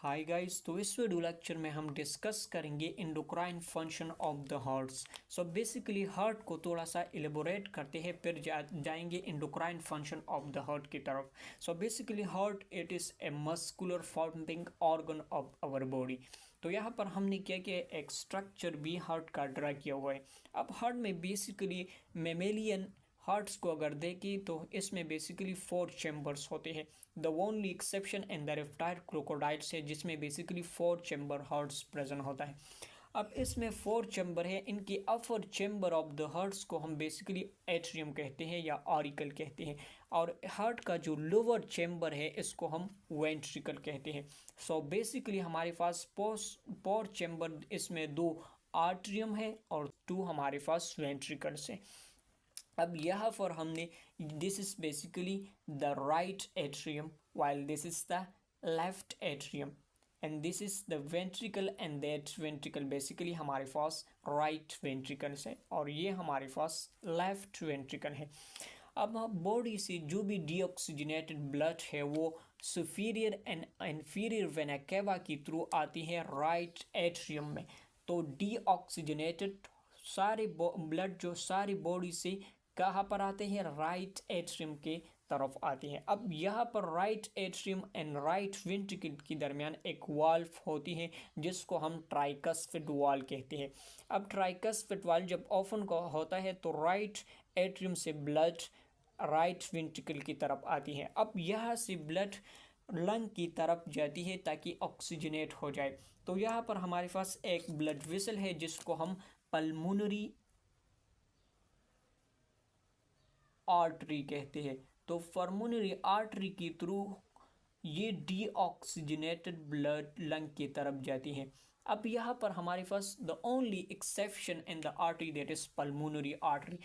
Hi guys, तो इस video lecture में हम डिस्कस करेंगे endocrine function of the hearts. So basically heart को थोड़ा सा एलिबोरेट करते हैं, फिर जाएंगे endocrine function of the heart की तरफ। So basically heart it is a muscular forming organ of our body. तो यहाँ पर हमने क्या किया, एक स्ट्रक्चर भी हार्ट का ड्रा किया हुआ है। अब हार्ट में बेसिकली मेमेलियन हार्ट्स को अगर देखें तो इसमें बेसिकली 4 चैम्बर्स होते हैं। The only exception in the reptile crocodiles है, जिसमें बेसिकली 4 चैम्बर हार्ट्स प्रेजेंट होता है। अब इसमें 4 चैम्बर है, इनकी अपर चैम्बर ऑफ द हार्ट्स को हम बेसिकली एट्रियम कहते हैं या ऑरिकल कहते हैं, और हार्ट का जो लोअर चैम्बर है इसको हम वेंट्रिकल कहते हैं। सो बेसिकली हमारे पास 4 चैम्बर, इसमें 2 आर्ट्रियम है और 2 हमारे पास वेंट्रिकल्स हैं। अब यहाँ पर हमने this is basically the right atrium while this is the left atrium and this is the ventricle and that ventricle basically हमारे पास राइट वेंट्रिकल है और ये हमारे पास लेफ्ट वेंट्रिकल है। अब बॉडी से जो भी डीऑक्सीजनेटेड ब्लड है वो superior and inferior vena cava की थ्रू आती है राइट एट्रियम में। तो डीऑक्सीजनेटेड सारे ब्लड जो सारी बॉडी से कहाँ पर आते हैं, राइट एट्रियम के तरफ आते हैं। अब यहाँ पर right atrium and right ventricle के दरमियान एक वाल्व होती है जिसको हम ट्राइकस्फिड वाल कहते हैं। अब ट्राइकस्फिड वाल जब ओपन होता है तो राइट एट्रियम से ब्लड राइट वेंट्रिकल की तरफ आती है। अब यहाँ से ब्लड लंग की तरफ जाती है ताकि ऑक्सीजनेट हो जाए। तो यहाँ पर हमारे पास एक ब्लड वेसल है जिसको हम पल्मोनरी आर्टरी कहते हैं। तो पल्मोनरी आर्टरी के थ्रू ये डीऑक्सीजनेटेड ब्लड लंग की तरफ जाती है। अब यहाँ पर हमारे पास the only exception in the artery that is pulmonary artery.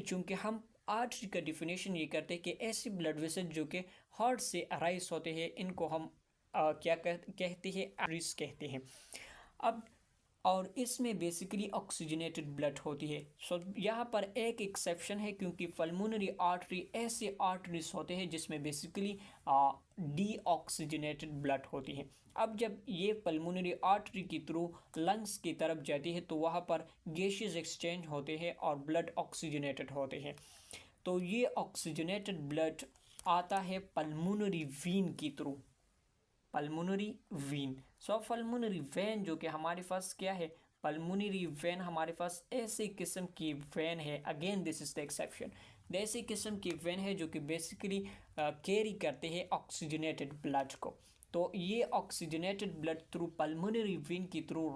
चूंकि हम आर्टरी का डिफिनेशन ये करते हैं कि ऐसे ब्लड वेसल जो कि हार्ट से अराइज होते हैं इनको हम क्या कहते हैं, आर्टरीज कहते हैं। अब और इसमें बेसिकली ऑक्सीजनेटेड ब्लड होती है। सो यहाँ पर एक एक्सेप्शन है क्योंकि पल्मोनरी आर्टरी ऐसे आर्टरीज होते हैं जिसमें बेसिकली डीऑक्सीजनेटेड ब्लड होती है। अब जब ये पल्मोनरी आर्टरी के थ्रू लंग्स की तरफ जाती है तो वहाँ पर गैसेस एक्सचेंज होते हैं और ब्लड ऑक्सीजनेटेड होते हैं। तो ये ऑक्सीजनेटेड ब्लड आता है पल्मोनरी वीन की थ्रू, पल्मोनरी वीन। सो पल्मोनरी वेन जो कि हमारे पास क्या है, पल्मोनरी वेन हमारे पास ऐसी किस्म की वेन है, again this is the exception, ऐसी किस्म की वेन है जो कि बेसिकली कैरी करते हैं ऑक्सीजनेटेड ब्लड को। तो ये oxygenated blood through pulmonary vein की थ्रू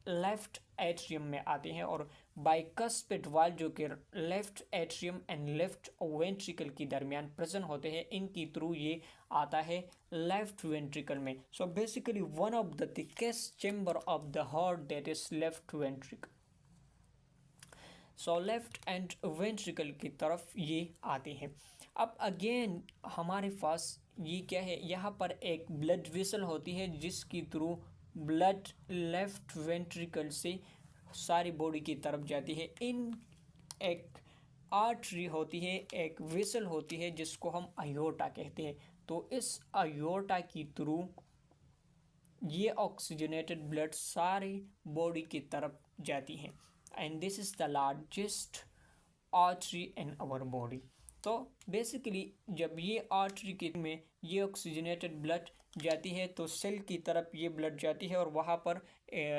लेफ्ट एट्रियम में आते हैं और बाइकस्पिड वाल जो कि left atrium and left ventricle के दरमियान प्रेजेंट होते हैं, इनकी थ्रू ये आता है लेफ्ट वेंट्रिकल में। So basically one of the thickest chamber of the heart that is left ventricle. So left and ventricle की तरफ ये आते हैं। अब अगेन हमारे पास ये क्या है, यहाँ पर एक ब्लड वेसल होती है जिसकी थ्रू ब्लड लेफ्ट वेंट्रिकल से सारी बॉडी की तरफ जाती है। इन एक आर्टरी होती है, एक वेसल होती है जिसको हम अयोर्टा कहते हैं। तो इस अयोर्टा की थ्रू ये ऑक्सीजनेटेड ब्लड सारी बॉडी की तरफ जाती है and this is the largest artery in our body. तो बेसिकली जब ये आर्टरी के में ये ऑक्सीजनेटेड ब्लड जाती है तो सेल की तरफ ये ब्लड जाती है और वहाँ पर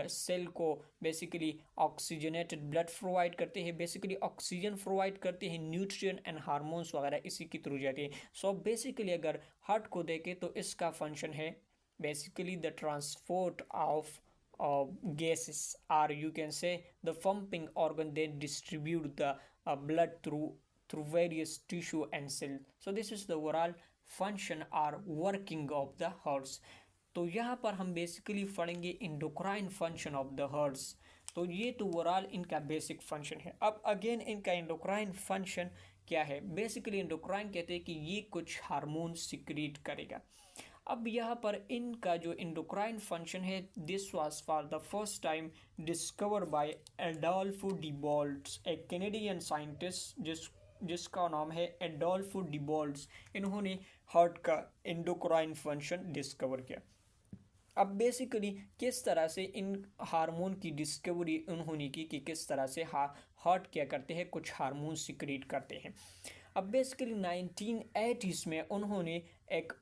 सेल को बेसिकली ऑक्सीजनेटेड ब्लड प्रोवाइड करते हैं, बेसिकली ऑक्सीजन प्रोवाइड करते हैं, न्यूट्रिएंट एंड हार्मोन्स वगैरह इसी के थ्रू जाती है। सो बेसिकली अगर हार्ट को देखें तो इसका फंक्शन है basically the transport of gases, or you can say the pumping organ that distribute the blood through various tissue and cell. So this is the overall function or working of the hearts. तो यहाँ पर हम basically पढ़ेंगे endocrine function of the hearts. तो ये तो overall इनका basic function है। अब अगेन इनका इंडोक्राइन फंक्शन क्या है, बेसिकली इंडोक्राइन कहते हैं कि ये कुछ हार्मोन सिक्रीट करेगा। अब यहाँ पर इनका जो इंडोक्राइन फंक्शन है this was for the first time discover by Adolfo de Bold's, a Canadian scientist जिसका नाम है एडोल्फो डिबोल्स, इन्होंने हार्ट का एंडोक्राइन फंक्शन डिस्कवर किया। अब बेसिकली किस तरह से इन हार्मोन की डिस्कवरी उन्होंने की कि किस तरह से हार्ट क्या करते हैं, कुछ हार्मोन सिक्रीट करते हैं। अब बेसिकली 1980s में उन्होंने एक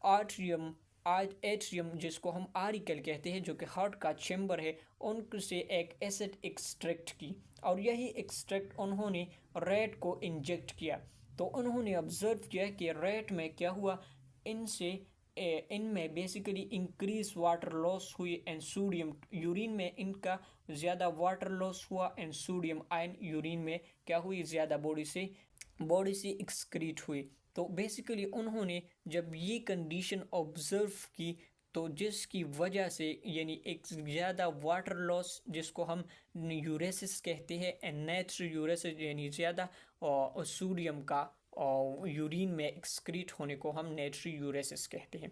एट्रियम जिसको हम आरिकल कहते हैं, जो कि हार्ट का चेम्बर है, उनसे एक एसिड एक्सट्रैक्ट की, और यही एक्सट्रैक्ट उन्होंने रेट को इंजेक्ट किया। तो उन्होंने ऑब्जर्व किया कि रेट में क्या हुआ, इनसे इनमें बेसिकली इंक्रीज वाटर लॉस हुई एंड सोडियम, यूरिन में इनका ज़्यादा वाटर लॉस हुआ एंड सोडियम आयन यूरिन में क्या हुई, ज़्यादा बॉडी से एक्सक्रीट हुई। तो बेसिकली उन्होंने जब ये कंडीशन ऑब्जर्व की, तो जिसकी वजह से यानी एक ज़्यादा वाटर लॉस जिसको हम यूरेसिस कहते हैं एंड नेचुरल यूरेसिस यानी ज़्यादा सोडियम का और यूरिन में एक्सक्रीट होने को हम नेचुरल यूरेसिस कहते हैं।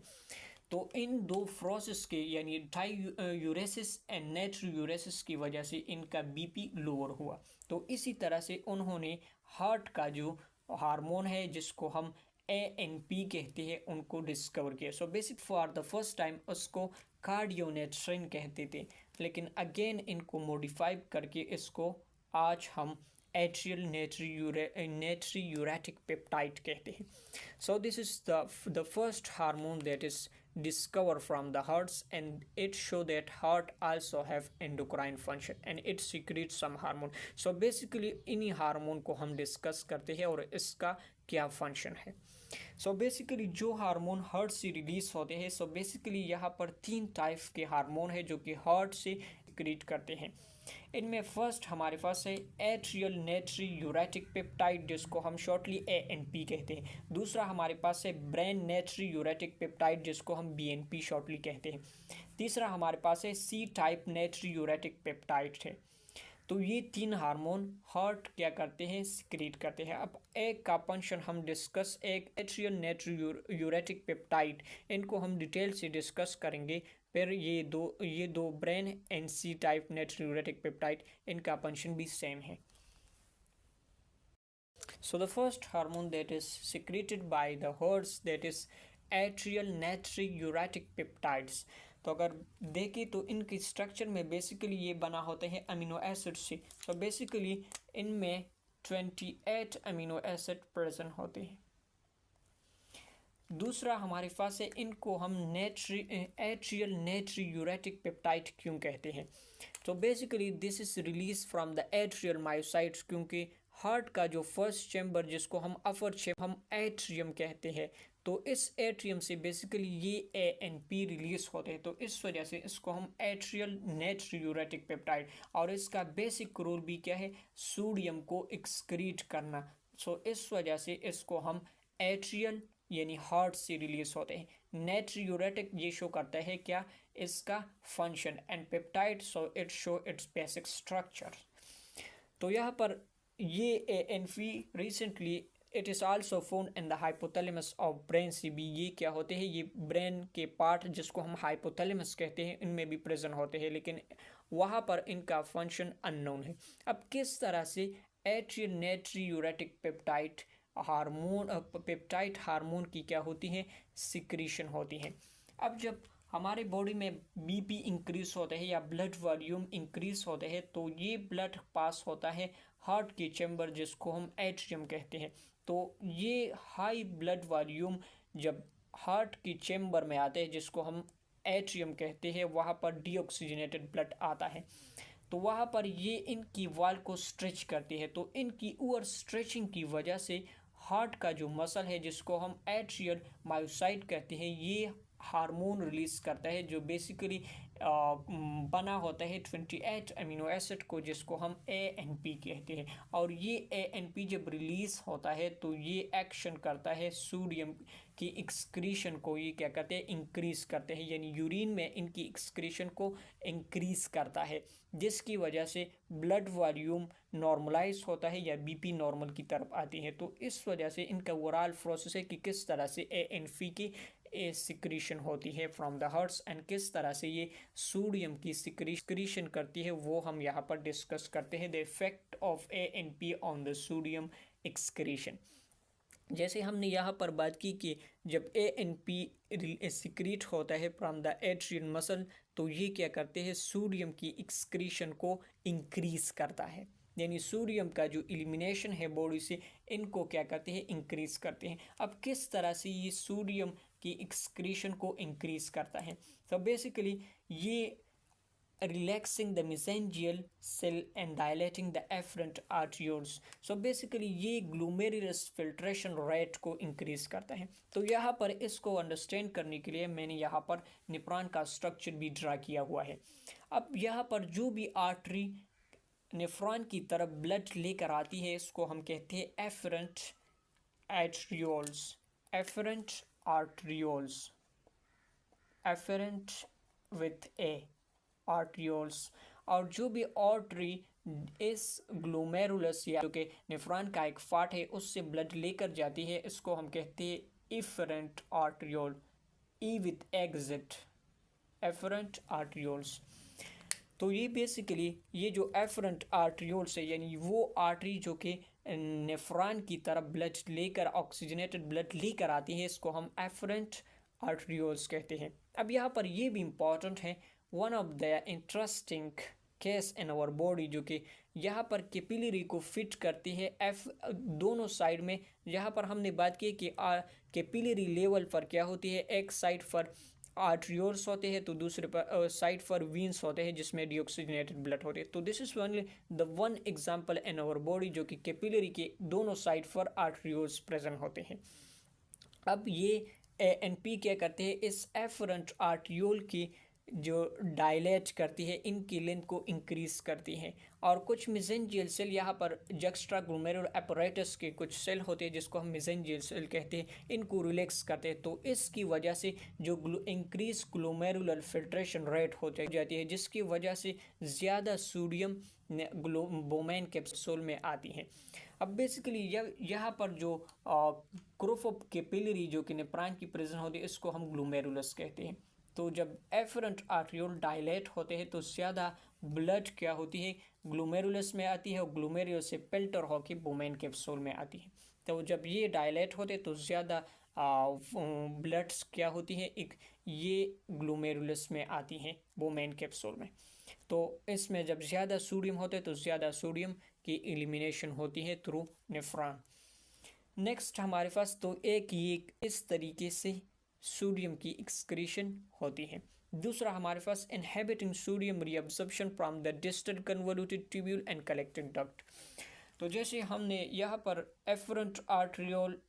तो इन दो प्रोसेस के यानी डाई यूरेसिस एंड नेचुरल यूरेसिस की वजह से इनका बीपी लोअर हुआ। तो इसी तरह से उन्होंने हार्ट का जो हार्मोन है जिसको हम ANP कहते हैं उनको डिस्कवर किया। So basic for the first time उसको कार्डियोनेट्रिन कहते थे, लेकिन अगेन इनको मॉडिफाई करके इसको आज हम एट्रियल नेट्री यूरेटिक पेप्टाइड कहते हैं। So this is the first hormone that is discover from the hearts, and it show that heart also have endocrine function and it secretes some hormone. So basically इन्हीं hormone को हम discuss करते हैं और इसका क्या फंक्शन है। So basically जो हार्मोन हार्ट से रिलीज होते हैं, सो बेसिकली यहाँ पर 3 टाइप के हार्मोन है जो कि हार्ट से सिक्रीट करते हैं। इनमें फर्स्ट हमारे पास है एट्रियल नेट्री यूरेटिक पेप्टाइड जिसको हम शॉर्टली ANP कहते हैं। दूसरा हमारे पास है ब्रेन नेट्री यूरेटिक पेप्टाइड जिसको हम BNP शॉर्टली कहते हैं। तीसरा हमारे पास है C टाइप नेट्री यूरेटिक पेप्टाइड है। तो ये 3 हार्मोन हार्ट क्या करते हैं, सिक्रीट करते हैं। अब एक का फंक्शन हम डिस्कस, एक एट्रियल नेट्री यूरेटिक पेप्टाइड, इनको हम डिटेल से डिस्कस करेंगे। फिर ये दो brain and C type natriuretic peptide, इनका फंक्शन भी सेम है। So the first hormone that is secreted by the hearts, that is atrial natriuretic peptides। तो अगर देखें तो इनकी स्ट्रक्चर में बेसिकली ये बना होते हैं अमीनो एसिड से। तो बेसिकली इनमें 28 अमीनो एसिड प्रेजेंट होते हैं। दूसरा हमारे पास है, इनको हम एट्रियल नेट्रियूरेटिक पेप्टाइड क्यों कहते हैं। तो basically this is release from the atrial myocytes, क्योंकि हार्ट का जो फर्स्ट चैम्बर जिसको हम अपर चैम्बर हम एट्रियम कहते हैं, तो इस एट्रियम से बेसिकली ये ANP रिलीज होते हैं। तो इस वजह से इसको हम एट्रियल नेट्रियूरेटिक पेप्टाइड, और इसका बेसिक रोल भी क्या है, सोडियम को एक्सक्रीट करना। सो इस वजह से इसको हम एट्रियल यानी हार्ट से रिलीज होते हैं। नेट्रियूरेटिक ये शो करता है क्या, इसका function, and peptide so it show it's basic structure. तो यहाँ पर ये ANP recently it is also found in the hypothalamus of brain CB। ये क्या होते हैं, ये ब्रेन के पार्ट जिसको हम हाइपोथैलेमस कहते हैं इनमें भी प्रेजेंट होते हैं, लेकिन वहाँ पर इनका फंक्शन अननोन है। अब किस तरह से एट्रियल नेट्रियूरेटिक पेप्टाइड पेप्टाइड हार्मोन की क्या होती है, सिक्रीशन होती है। अब जब हमारे बॉडी में BP इंक्रीज होता है या ब्लड वॉल्यूम इंक्रीज होता है, तो ये ब्लड पास होता है हार्ट के चैम्बर जिसको हम एट्रियम कहते हैं। तो ये हाई ब्लड वॉल्यूम जब हार्ट के चैम्बर में आते हैं जिसको हम एट्रियम कहते हैं, वहाँ पर डीऑक्सीजनेटेड ब्लड आता है, तो वहाँ पर ये इनकी वॉल को स्ट्रेच करती है। तो इनकी ओवर स्ट्रेचिंग की वजह से हार्ट का जो मसल है जिसको हम एट्रियल मायोसाइट कहते हैं, ये हार्मोन रिलीज करता है जो बेसिकली बना होता है 28 अमीनो एसिड को जिसको हम ANP कहते हैं। और ये ANP जब रिलीज होता है तो ये एक्शन करता है सोडियम की एक्सक्रीशन को, ये क्या करते हैं, इंक्रीज करते हैं, यानी यूरिन में इनकी एक्सक्रीशन को इंक्रीज करता है, जिसकी वजह से ब्लड वॉल्यूम नॉर्मलाइज होता है या BP नॉर्मल की तरफ आती है। तो इस वजह से इनका ओवरऑल प्रोसेस है कि किस तरह से ANP की सिक्रीशन होती है फ्रॉम द हार्ट्स, एंड किस तरह से ये सोडियम की सिक्रीशन करती है वो हम यहाँ पर डिस्कस करते हैं, the effect of ANP on the sodium excretion. जैसे हमने यहाँ पर बात की कि जब ANP सिक्रीट होता है फ्रॉम द एट्रियल मसल, तो ये क्या करते हैं, सोडियम की एक्सक्रीशन को इंक्रीज करता है, यानी सोडियम का जो एलिमिनेशन है बॉडी से, इनको क्या करते हैं, इंक्रीज करते हैं। अब किस तरह से ये सोडियम की एक्सक्रीशन को इंक्रीज करता है, तो बेसिकली ये relaxing the mesangial cell and dilating the afferent arterioles. So basically ये glomerulus filtration rate को increase करता है। तो यहाँ पर इसको अंडरस्टैंड करने के लिए मैंने यहाँ पर नेफ्रॉन का स्ट्रक्चर भी ड्रा किया हुआ है। अब यहाँ पर जो भी आर्टरी नेफ्रॉन की तरफ ब्लड लेकर आती है, इसको हम कहते हैं afferent arterioles, afferent arterioles, afferent with a arterioles. और जो भी आर्टरी इस ग्लोमेरुलस या जो कि नेफ्रॉन का एक पार्ट है उससे ब्लड लेकर जाती है, इसको हम कहते हैं efferent arteriole, E with exit, efferent arterioles. तो ये बेसिकली ये जो एफरेंट आर्टरियोल्स है, यानी वो आर्टरी जो कि नेफ्रॉन की तरफ ब्लड लेकर, ऑक्सीजनेटेड ब्लड लेकर आती है, इसको हम एफरेंट आर्टरियोल्स कहते हैं। अब यहाँ पर ये भी इम्पॉर्टेंट है, one of the interesting case in our body, जो कि यहाँ पर कैपिलरी को फिट करती है एफ दोनों साइड में। यहाँ पर हमने बात की कि कैपिलरी लेवल पर क्या होती है, एक साइड पर आर्टरियोल्स होते हैं तो दूसरे पर साइड पर वीन्स होते हैं जिसमें डीऑक्सीजनेटेड ब्लड होते हैं। तो this is only the one example in our body जो कि कैपिलरी के दोनों साइड पर आर्टरियोल्स प्रेजेंट होते हैं। अब ये ANP क्या करते हैं, इस एफरेंट आर्टरियोल की जो डायलेट करती है, इनकी लेंथ को इंक्रीज करती है। और कुछ मेसेंजियल सेल, यहाँ पर जक्स्ट्रा ग्लोमेरुलर apparatus के कुछ सेल होते हैं जिसको हम मेसेंजियल सेल कहते हैं, इनको रिलैक्स करते हैं। तो इसकी वजह से जो इंक्रीज ग्लोमेरुलर फिल्ट्रेशन रेट हो जाती है, जिसकी वजह से ज़्यादा सोडियम बोमेन कैप्सूल में आती है। अब बेसिकली यहाँ पर जो ग्रुप ऑफ कैपिलरी जो कि नेफ्रॉन की प्रेजेंट होती है, इसको हम ग्लोमेरुलस कहते हैं। तो जब एफरेंट आर्टरियोल डायलेट होते हैं तो ज़्यादा ब्लड क्या होती है, ग्लोमेरुलस में आती है, और ग्लोमेरुलस से फिल्टर होकर बोमेन कैप्सूल में आती है। तो जब ये डायलेट होते हैं तो ज़्यादा ब्लड्स क्या होती है, एक ये ग्लोमेरुलस में आती हैं बोमेन कैप्सूल में। तो इसमें जब ज़्यादा सोडियम होते हैं तो ज़्यादा सोडियम की एलिमिनेशन होती है थ्रू नेफ्रॉन। नेक्स्ट हमारे पास तो एक ये इस तरीके से सोडियम की एक्सक्रीशन होती है। दूसरा हमारे पास inhibiting sodium reabsorption from the distal convoluted tubule and collecting duct. तो जैसे हमने यहाँ पर एफरेंट आर्टरियोल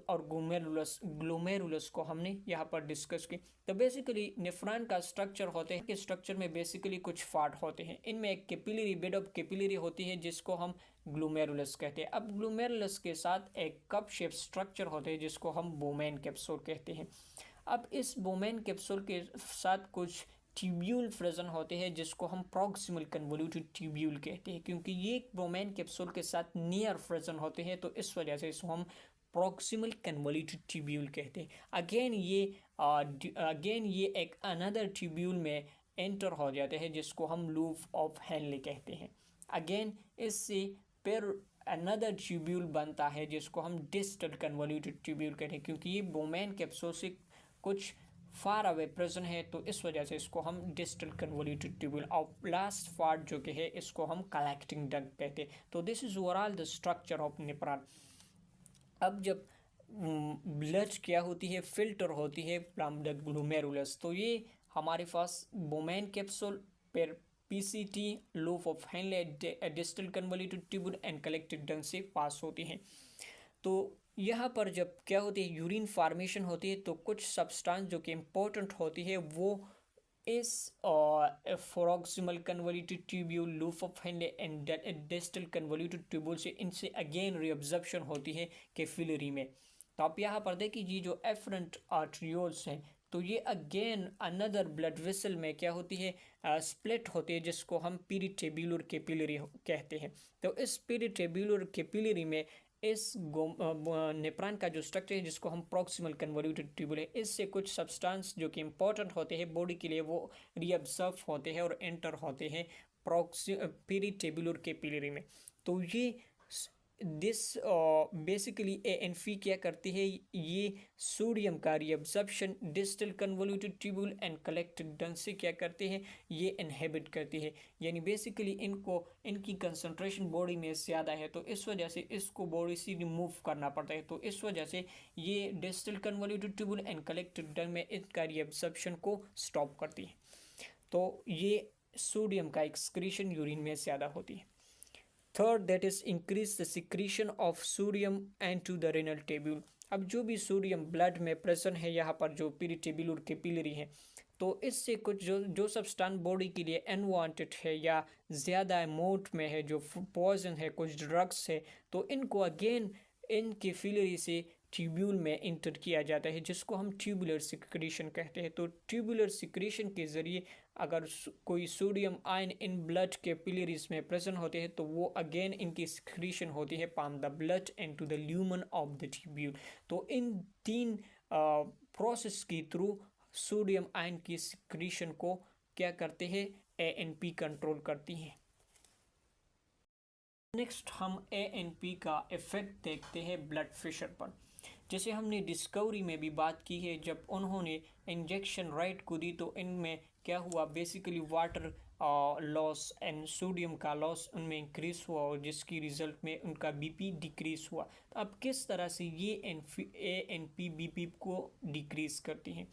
और ग्लोमेरुलस को हमने यहाँ पर डिस्कस की। तो बेसिकली नेफ्रॉन का स्ट्रक्चर होते हैं कि स्ट्रक्चर में बेसिकली कुछ पार्ट होते हैं, इनमें एक कैपिलरी, बेड ऑफ कैपिलरी होती है जिसको हम ग्लोमेरुलस कहते हैं। अब ग्लोमेरुलस के साथ एक कप शेप स्ट्रक्चर होते हैं जिसको हम बोमेन कैप्सूल कहते हैं। अब इस बोमेन कैप्सूल के साथ कुछ ट्यूब्यूल प्रेजेंट होते हैं जिसको हम प्रॉक्सिमल कन्वोल्यूटेड ट्यूब्यूल कहते हैं, क्योंकि ये बोमेन कैप्सूल के साथ नियर प्रेजेंट होते हैं तो इस वजह से इसको हम प्रॉक्सिमल कन्वोल्यूटेड ट्यूब्यूल कहते हैं। अगेन ये एक अनदर ट्यूब्यूल में एंटर हो जाते हैं जिसको हम लूप ऑफ हेनले कहते हैं। अगेन इससे फिर अनदर ट्यूब्यूल बनता है जिसको हम डिस्टल कन्वोल्यूटेड ट्यूब्यूल कहते हैं, क्योंकि ये बोमेन कैप्सूल से कुछ फार अवे प्रेजेंट है तो इस वजह से इसको हम डिस्टल कन्वोल्यूटेड ट्यूब्यूल। और लास्ट पार्ट जो कि है इसको हम कलेक्टिंग डक्ट कहते हैं। तो this is overall the structure of nephron. अब जब ब्लड क्या होती है, फिल्टर होती है फ्रॉम द ग्लोमेरुलस, तो ये हमारे पास बोमेन कैप्सूल पर PCT, loop of Henle, distal convoluted tubule and collecting duct से पास होती हैं। तो यहाँ पर जब क्या होती है, यूरिन फार्मेशन होती है, तो कुछ सब्सटेंस जो कि इम्पोर्टेंट होती है वो इस proximal convoluted tubule, loop of Henle and distal convoluted tubule से इनसे अगेन रिअब्जॉर्प्शन होती है कैपिलरी में। तो आप यहाँ पर देखिए ये जो एफरेंट आर्टरियोल्स हैं तो ये अगेन अनदर ब्लड वेसल में क्या होती है, स्प्लिट होती है जिसको हम पेरिटेब्युलर कैपिलरी कहते हैं। तो इस पेरिटेब्युलर कैपिलरी में इस नेफ्रॉन का जो स्ट्रक्चर है जिसको हम प्रॉक्सिमल कन्वोल्यूटेड ट्यूब्यूल है, इससे कुछ सब्सटेंस जो कि इंपॉर्टेंट होते हैं बॉडी के लिए वो रीअब्जॉर्ब होते हैं और एंटर होते हैं पेरिटेब्युलर कैपिलरी में। तो ये दिस बेसिकली ANP क्या करती है, ये सोडियम का reabsorption distal convoluted tubule and collected डंग से क्या करते हैं, ये इनहिबिट करती है। यानी बेसिकली इनकी कंसंट्रेशन बॉडी में ज़्यादा है, तो इस वजह से इसको बॉडी से रिमूव करना पड़ता है। तो इस वजह से ये distal convoluted tubule and collected डंग में इसका रिएब्जॉर्प्शन को स्टॉप करती है। तो ये सोडियम का एक्सक्रीशन यूरिन में ज़्यादा होती है। Third, that is increase the secretion of sodium and to the renal tubule. अब जो भी सोडियम ब्लड में प्रेजेंट है यहाँ पर जो पेरिटेब्यूल और कैपिलरी है, तो इससे कुछ जो सब्सटेंस बॉडी के लिए अनवांटेड है या ज़्यादा अमाउंट में है, जो पॉइजन है, कुछ ड्रग्स है, तो इनको अगेन इन कैपिलरी से ट्यूब्यूल में इंटर किया जाता है, जिसको हम ट्यूबुलर सिक्रीशन कहते हैं। तो ट्यूबुलर सिक्रीशन के ज़रिए अगर कोई sodium ion in blood capillaries में प्रेजेंट होते हैं, तो वो अगेन इनकी सिक्रीशन होती है from the blood and to the lumen of the tubule. तो इन तीन प्रोसेस के थ्रू सोडियम आयन की सिक्रीशन को क्या करते हैं, ANP कंट्रोल करती है। नेक्स्ट हम ANP का इफेक्ट देखते हैं ब्लड प्रेशर पर। जैसे हमने डिस्कवरी में भी बात की है, जब उन्होंने इंजेक्शन राइट को दी तो इनमें क्या हुआ, basically water loss and sodium का लॉस उनमें इंक्रीज हुआ, और जिसकी रिजल्ट में उनका BP डिक्रीज हुआ। तो अब किस तरह से ये ANP BP को डिक्रीज करती हैं।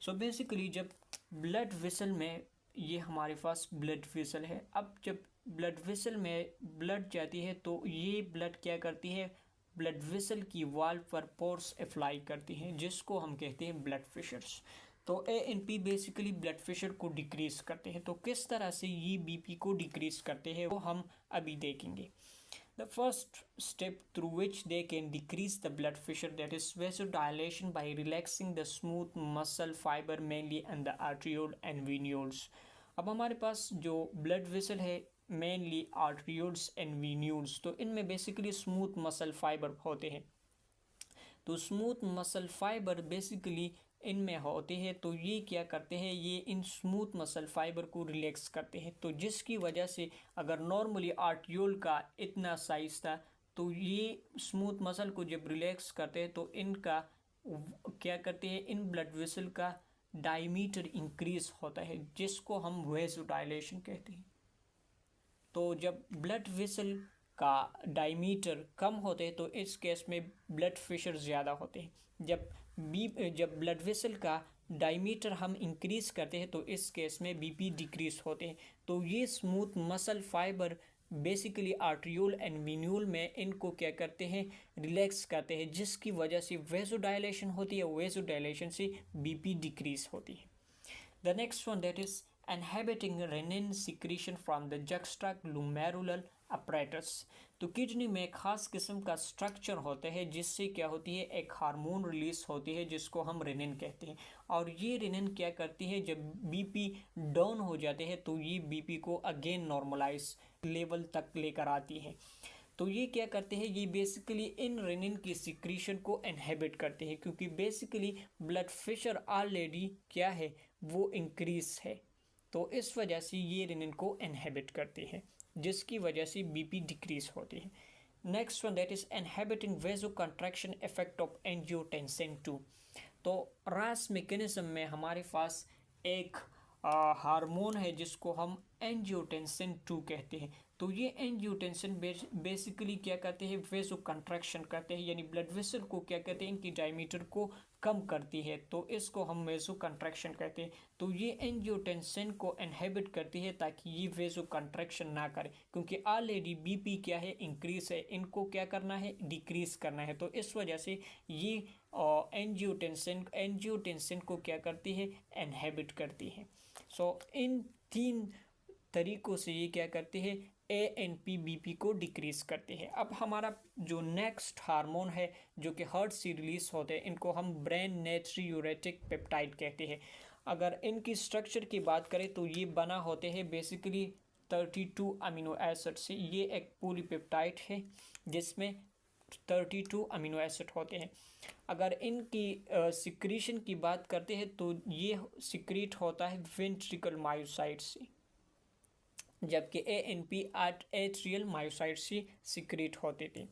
सो बेसिकली जब ब्लड वेसल में, ये हमारे पास ब्लड वेसल है, अब जब ब्लड वेसल में ब्लड जाती है तो ये ब्लड क्या करती है, ब्लड वेसल की वॉल पर पोर्स अप्लाई करती हैं, जिसको हम कहते हैं ब्लड प्रेशर्स। तो ANP बेसिकली ब्लड प्रेशर को डिक्रीज करते हैं। तो किस तरह से ये BP को डिक्रीज करते हैं वो हम अभी देखेंगे। The first step through which they can decrease the blood pressure, that is vasodilation, by relaxing the smooth muscle fiber mainly and the arteriole and venules। अब हमारे पास जो ब्लड वेसल है मेनली आर्ट्रियोल्स एंड वेन्यूल्स, तो इनमें basically smooth muscle fibre होते हैं। तो smooth muscle fibre basically इनमें होते हैं, तो ये क्या करते हैं, ये इन स्मूथ मसल फाइबर को रिलैक्स करते हैं। तो जिसकी वजह से अगर नॉर्मली आर्ट्रियोल का इतना साइज था, तो ये स्मूथ मसल को जब रिलैक्स करते हैं तो इनका क्या करते हैं, इन ब्लड वेसल का डायमीटर इंक्रीज होता है, जिसको हम वेसोडाइलेशन कहते हैं। तो जब ब्लड वेसल का डायमीटर कम होते हैं तो इस केस में ब्लड प्रेशर ज़्यादा होते हैं। जब ब्लड वेसल का डायमीटर हम इंक्रीज करते हैं तो इस केस में BP डिक्रीज होते हैं। तो ये smooth muscle fibre basically arteriole and venule में इनको क्या करते हैं, रिलैक्स करते हैं, जिसकी वजह से वेसोडाइलेशन होती है, वेसोडाइलेशन से BP डिक्रीज होती है। The next one that is inhibiting renin secretion from the juxtaglomerular apparatus। तो किडनी में खास किस्म का स्ट्रक्चर होता है, जिससे क्या होती है, एक हार्मोन रिलीज होती है, जिसको हम रेनिन कहते हैं। और ये रेनिन क्या करती है, जब BP डाउन हो जाते हैं तो ये BP को अगेन नॉर्मलाइज लेवल तक लेकर आती है। तो ये क्या करते हैं, ये बेसिकली इन रेनिन की सिक्रीशन को इनहिबिट करते हैं, क्योंकि बेसिकली ब्लड प्रेशर ऑलरेडी क्या है, वो इंक्रीज है। तो इस वजह से ये रेनिन को इनहिबिट करती है, जिसकी वजह से BP डिक्रीज होती है। Next one that is inhibiting vaso contraction effect of angiotensin 2। तो रास मैकेनिज्म में हमारे पास एक हार्मोन है जिसको हम एंजियोटेंसिन 2 कहते हैं। तो ये एंजियोटेंसिन बेसिकली क्या करते हैं, वेजो कंट्रैक्शन करते हैं, यानी ब्लड वेसल को क्या कहते हैं, इनकी डायमीटर को कम करती है, तो इसको हम वेजो कंट्रैक्शन कहते हैं। तो ये एंजियोटेंसिन को इनहिबिट करती है ताकि ये वेजो कंट्रैक्शन ना करे, क्योंकि ऑलरेडी BP क्या है, इंक्रीज है, इनको क्या करना है, डिक्रीज करना है। तो इस वजह से ये एंजियोटेंसिन को क्या करती है, इनहिबिट करती है। सो इन तीन तरीकों से ये क्या करते हैं, ANP BP को डिक्रीज करते हैं। अब हमारा जो नेक्स्ट हार्मोन है जो कि हार्ट से रिलीज होते हैं, इनको हम ब्रेन नेट्रियूरेटिक पेप्टाइड कहते हैं। अगर इनकी स्ट्रक्चर की बात करें तो ये बना होते हैं बेसिकली 32 अमीनो एसिड से। ये एक पॉलीपेप्टाइड है जिसमें 32 अमीनो एसिड होते हैं। अगर इनकी सिक्रीशन की बात करते हैं तो ये सिक्रीट होता है वेंट्रिकल मायोसाइट से। जबकि ANP एट्रियल मायोसाइट से सिक्रेट होते थे।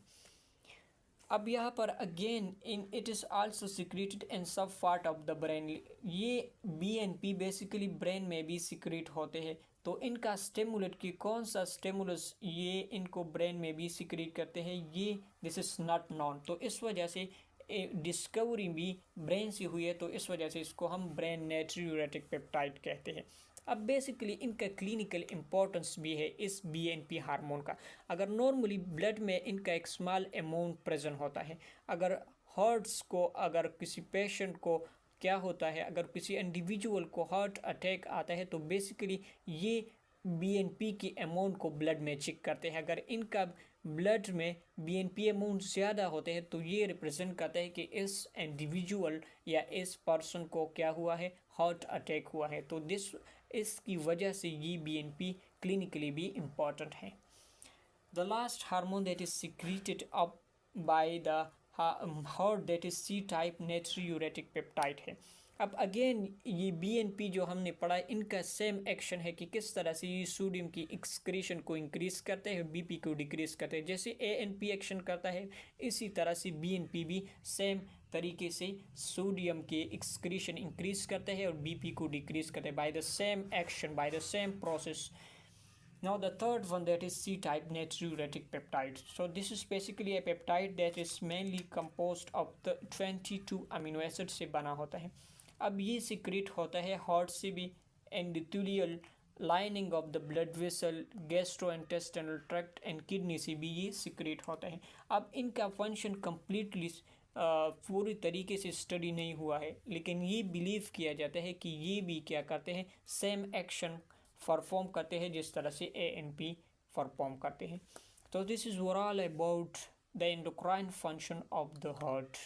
अब यहाँ पर again in it is also secreted in सब पार्ट ऑफ द ब्रेन। ये BNP बेसिकली ब्रेन में भी सिक्रेट होते हैं। तो इनका स्टिमुलेट की कौन सा स्टिमुलस ये इनको ब्रेन में भी सिक्रेट करते हैं, ये दिस इज़ नॉट नॉन। तो इस वजह से डिस्कवरी भी ब्रेन से हुई है, तो इस वजह से इसको हम ब्रेन नाइट्रोयूरेटिक पेप्टाइड कहते हैं। अब बेसिकली इनका क्लिनिकल इम्पोर्टेंस भी है इस BNP हार्मोन का। अगर नॉर्मली ब्लड में इनका एक स्मॉल अमाउंट प्रेजेंट होता है, अगर हार्ट्स को, अगर किसी पेशेंट को क्या होता है, अगर किसी इंडिविजुअल को हार्ट अटैक आता है, तो बेसिकली ये BNP की अमाउंट को ब्लड में चेक करते हैं। अगर इनका ब्लड में BNP अमाउंट ज़्यादा होते हैं तो ये रिप्रेजेंट करता है कि इस इंडिविजुअल या इस पर्सन को क्या हुआ है, हार्ट अटैक हुआ है। तो इसकी वजह से ये BNP क्लिनिकली भी इम्पॉर्टेंट है। The last hormone that is secreted up by the heart that is C-type natriuretic peptide है। अब अगेन ये BNP जो हमने पढ़ा, इनका सेम एक्शन है कि किस तरह से ये सोडियम की एक्सक्रीशन को इंक्रीज करते हैं और BP को डिक्रीज करते हैं। जैसे ANP एक्शन करता है, इसी तरह से BNP भी सेम तरीके से सोडियम के एक्सक्रीशन इंक्रीज करते हैं और BP को डिक्रीज करते हैं by the same action, by the same process. Now the third one, that is C-type natriuretic peptide. So this is basically a peptide that is mainly composed of the 22 amino acids से बना होता है। अब ये secrete होता है heart से भी, endothelial lining of the blood vessel, gastrointestinal tract and kidney से भी ये सिक्रेट होता है। अब इनका फंक्शन कम्प्लीटली पूरी तरीके से स्टडी नहीं हुआ है, लेकिन ये बिलीव किया जाता है कि ये भी क्या करते हैं, सेम एक्शन परफॉर्म करते हैं जिस तरह से ANP परफॉर्म करते हैं। तो this is overall about the endocrine function of the heart.